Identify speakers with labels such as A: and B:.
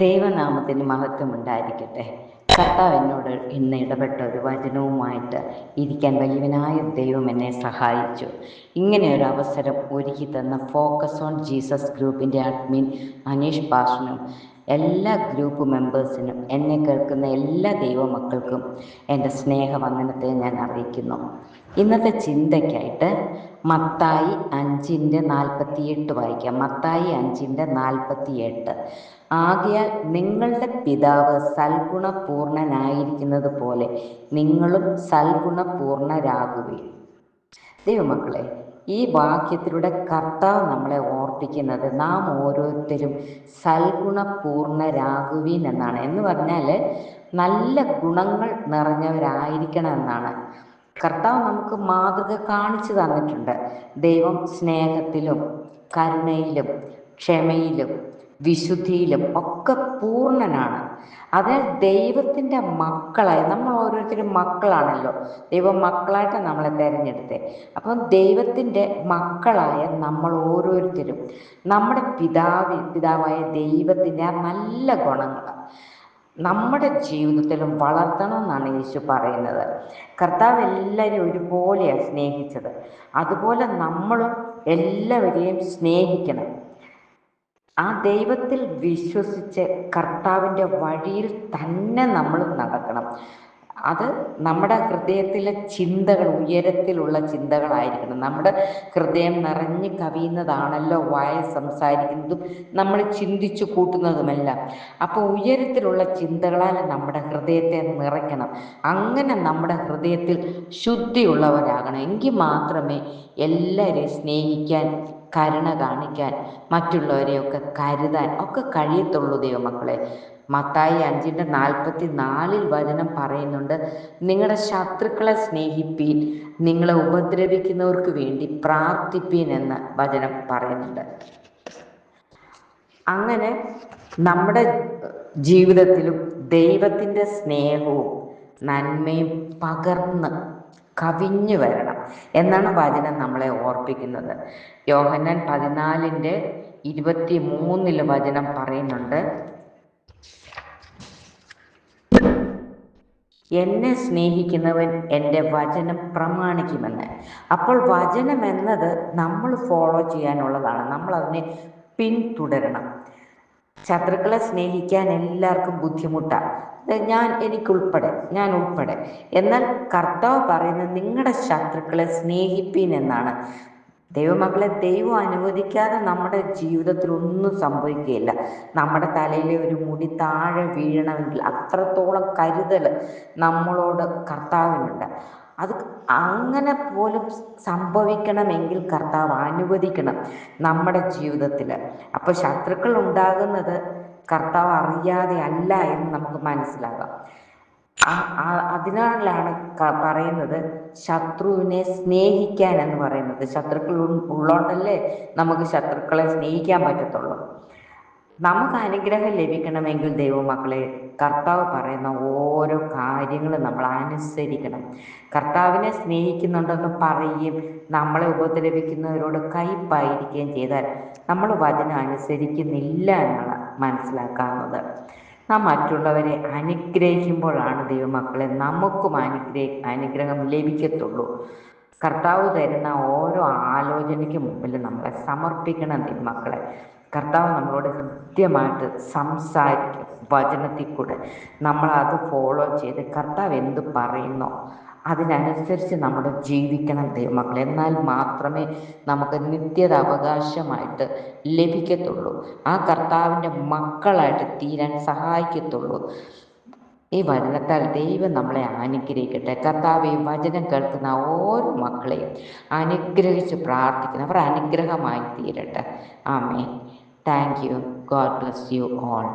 A: ദൈവനാമത്തിന് മഹത്വം ഉണ്ടായിരിക്കട്ടെ. കർത്താവ് എന്നോട് ഇന്ന് ഇടപെട്ട ഒരു വചനവുമായിട്ട് ഇരിക്കാൻ വലിയവനായ ദൈവം എന്നെ സഹായിച്ചു. ഇങ്ങനെ ഒരു അവസരം ഒരുക്കി തന്ന ഫോക്കസ് ഓൺ ജീസസ് ഗ്രൂപ്പിൻ്റെ അഡ്മിൻ മനീഷ് പാഷനും എല്ലാ ഗ്രൂപ്പ് മെമ്പേഴ്സിനും എന്നെ കേൾക്കുന്ന എല്ലാ ദൈവമക്കൾക്കും എൻ്റെ സ്നേഹവന്ദനത്തെ ഞാൻ അറിയിക്കുന്നു. ഇന്നത്തെ ചിന്തയ്ക്കായിട്ട് മത്തായി 5:48 വായിക്കാം. മത്തായി 5:48. ആകയാൽ നിങ്ങളുടെ പിതാവ് സൽഗുണപൂർണനായിരിക്കുന്നത് പോലെ നിങ്ങളും സൽഗുണപൂർണരാകുവിൻ. ദൈവമക്കളെ, ഈ വാക്യത്തിലൂടെ കർത്താവ് നമ്മളെ ഓർപ്പിക്കുന്നത് നാം ഓരോരുത്തരും സൽഗുണപൂർണരാകുവിൻ എന്നാണ്. എന്ന് പറഞ്ഞാൽ നല്ല ഗുണങ്ങൾ നിറഞ്ഞവരായിരിക്കണം എന്നാണ്. കർത്താവ് നമുക്ക് മാതൃക കാണിച്ചു തന്നിട്ടുണ്ട്. ദൈവം സ്നേഹത്തിലും കരുണയിലും ക്ഷമയിലും വിശുദ്ധിയിലും ഒക്കെ പൂർണ്ണനാണ്. അതിനാൽ ദൈവത്തിൻ്റെ മക്കളായി നമ്മൾ ഓരോരുത്തരും മക്കളാണല്ലോ. ദൈവം മക്കളായിട്ട് നമ്മളെ തിരഞ്ഞെടുത്തേ. അപ്പം ദൈവത്തിൻ്റെ മക്കളായ നമ്മൾ ഓരോരുത്തരും നമ്മുടെ പിതാവായ ദൈവത്തിൻ്റെ ആ നല്ല ഗുണങ്ങൾ നമ്മുടെ ജീവിതത്തിലും വളർത്തണം എന്നാണ് യേശു പറയുന്നത്. കർത്താവ് എല്ലാവരെയും ഒരുപോലെയാണ് സ്നേഹിച്ചത്. അതുപോലെ നമ്മളും എല്ലാവരെയും സ്നേഹിക്കണം. ആ ദൈവത്തിൽ വിശ്വസിച്ച് കർത്താവിൻ്റെ വഴിയിൽ തന്നെ നമ്മൾ നടക്കണം. അത് നമ്മുടെ ഹൃദയത്തിലെ ചിന്തകൾ ഉയരത്തിലുള്ള ചിന്തകളായിരിക്കണം. നമ്മുടെ ഹൃദയം നിറഞ്ഞു കവിയുന്നതാണല്ലോ വായ സംസാരിക്കുന്നതും നമ്മൾ ചിന്തിച്ചു കൂട്ടുന്നതുമെല്ലാം. അപ്പോൾ ഉയരത്തിലുള്ള ചിന്തകളാൽ നമ്മുടെ ഹൃദയത്തെ നിറയ്ക്കണം. അങ്ങനെ നമ്മുടെ ഹൃദയത്തിൽ ശുദ്ധിയുള്ളവരാകണം. എങ്കിൽ മാത്രമേ എല്ലാവരെയും സ്നേഹിക്കാൻ, കരുണ കാണിക്കാൻ, മറ്റുള്ളവരെയൊക്കെ കരുതാൻ ഒക്കെ കഴിയത്തുള്ളൂ. ദൈവമക്കളെ, മത്തായി 5:44 വചനം പറയുന്നുണ്ട്, നിങ്ങളുടെ ശത്രുക്കളെ സ്നേഹിപ്പീൻ, നിങ്ങളെ ഉപദ്രവിക്കുന്നവർക്ക് വേണ്ടി പ്രാർത്ഥിപ്പീൻ എന്ന് വചനം പറയുന്നുണ്ട്. അങ്ങനെ നമ്മുടെ ജീവിതത്തിലും ദൈവത്തിൻ്റെ സ്നേഹവും നന്മയും പകർന്ന് കവിഞ്ഞു വരണം എന്നാണ് വചനം നമ്മളെ ഓർപ്പിക്കുന്നത്. യോഹന്നാൻ 14:23 വചനം പറയുന്നുണ്ട്, എന്നെ സ്നേഹിക്കുന്നവൻ എൻ്റെ വചനം പ്രമാണിക്കുമെന്ന്. അപ്പോൾ വചനം എന്നത് നമ്മൾ ഫോളോ ചെയ്യാനുള്ളതാണ്. നമ്മൾ അതിനെ പിന്തുടരണം. ശത്രുക്കളെ സ്നേഹിക്കാൻ എല്ലാവർക്കും ബുദ്ധിമുട്ടാണ്. ഞാൻ ഉൾപ്പെടെ. എന്നാൽ കർത്താവ് പറയുന്നത് നിങ്ങളുടെ ശത്രുക്കളെ സ്നേഹിപ്പീൻ എന്നാണ്. ദൈവമക്കളെ, ദൈവം അനുവദിക്കാതെ നമ്മുടെ ജീവിതത്തിൽ ഒന്നും സംഭവിക്കുകയില്ല. നമ്മുടെ തലയിലെ ഒരു മുടി താഴെ വീഴണമെങ്കിൽ അത്രത്തോളം കരുതൽ നമ്മളോട് കർത്താവിനുണ്ട്. അത് അങ്ങനെ പോലും സംഭവിക്കണമെങ്കിൽ കർത്താവ് അനുവദിക്കണം നമ്മുടെ ജീവിതത്തിൽ. അപ്പോൾ ശത്രുക്കൾ ഉണ്ടാകുന്നത് കർത്താവ് അറിയാതെ അല്ല എന്ന് നമുക്ക് മനസ്സിലാകാം. അതിനാലാണ് പറയുന്നത് ശത്രുവിനെ സ്നേഹിക്കാൻ എന്ന് പറയുന്നത്. ശത്രുക്കൾ ഉള്ളോണ്ടല്ലേ നമുക്ക് ശത്രുക്കളെ സ്നേഹിക്കാൻ പറ്റത്തുള്ളൂ. നമുക്ക് അനുഗ്രഹം ലഭിക്കണമെങ്കിൽ ദൈവമക്കളെ, കർത്താവ് പറയുന്ന ഓരോ കാര്യങ്ങളും നമ്മൾ അനുസരിക്കണം. കർത്താവിനെ സ്നേഹിക്കുന്നുണ്ടെന്ന് പറയുകയും നമ്മളെ ഉപദ്രവിക്കുന്നവരോട് കയ്പായിരിക്കുകയും ചെയ്താൽ നമ്മൾ വചനം അനുസരിക്കുന്നില്ല എന്നാണ് മനസ്സിലാക്കാവുന്നത്. നാം മറ്റുള്ളവരെ അനുഗ്രഹിക്കുമ്പോഴാണ് ദൈവമക്കളെ നമുക്കും അനുഗ്രഹം ലഭിക്കത്തുള്ളൂ. കർത്താവ് തരുന്ന ഓരോ ആലോചനയ്ക്ക് മുമ്പിൽ നമ്മളെ സമർപ്പിക്കണം ദൈവമക്കളെ. കർത്താവ് നമ്മളോട് കൃത്യമായിട്ട് സംസാരിക്കും വചനത്തിൽ കൂടെ. നമ്മളത് ഫോളോ ചെയ്ത് കർത്താവ് എന്ത് പറയുന്നോ അതിനനുസരിച്ച് നമ്മൾ ജീവിക്കണം ദൈവമക്കളെ. എന്നാൽ മാത്രമേ നമുക്ക് നിത്യത അവകാശമായിട്ട് ലഭിക്കത്തുള്ളൂ. ആ കർത്താവിൻ്റെ മക്കളായിട്ട് തീരാൻ സഹായിക്കത്തുള്ളൂ. ഈ വചനത്താൽ ദൈവം നമ്മളെ അനുഗ്രഹിക്കട്ടെ. കർത്താവ് ഈ വചനം കേൾക്കുന്ന ഓരോ മക്കളെയും അനുഗ്രഹിച്ച് പ്രാർത്ഥിക്കുന്നു. അവർ അനുഗ്രഹമായി തീരട്ടെ. ആമേൻ. Thank you. God bless you all.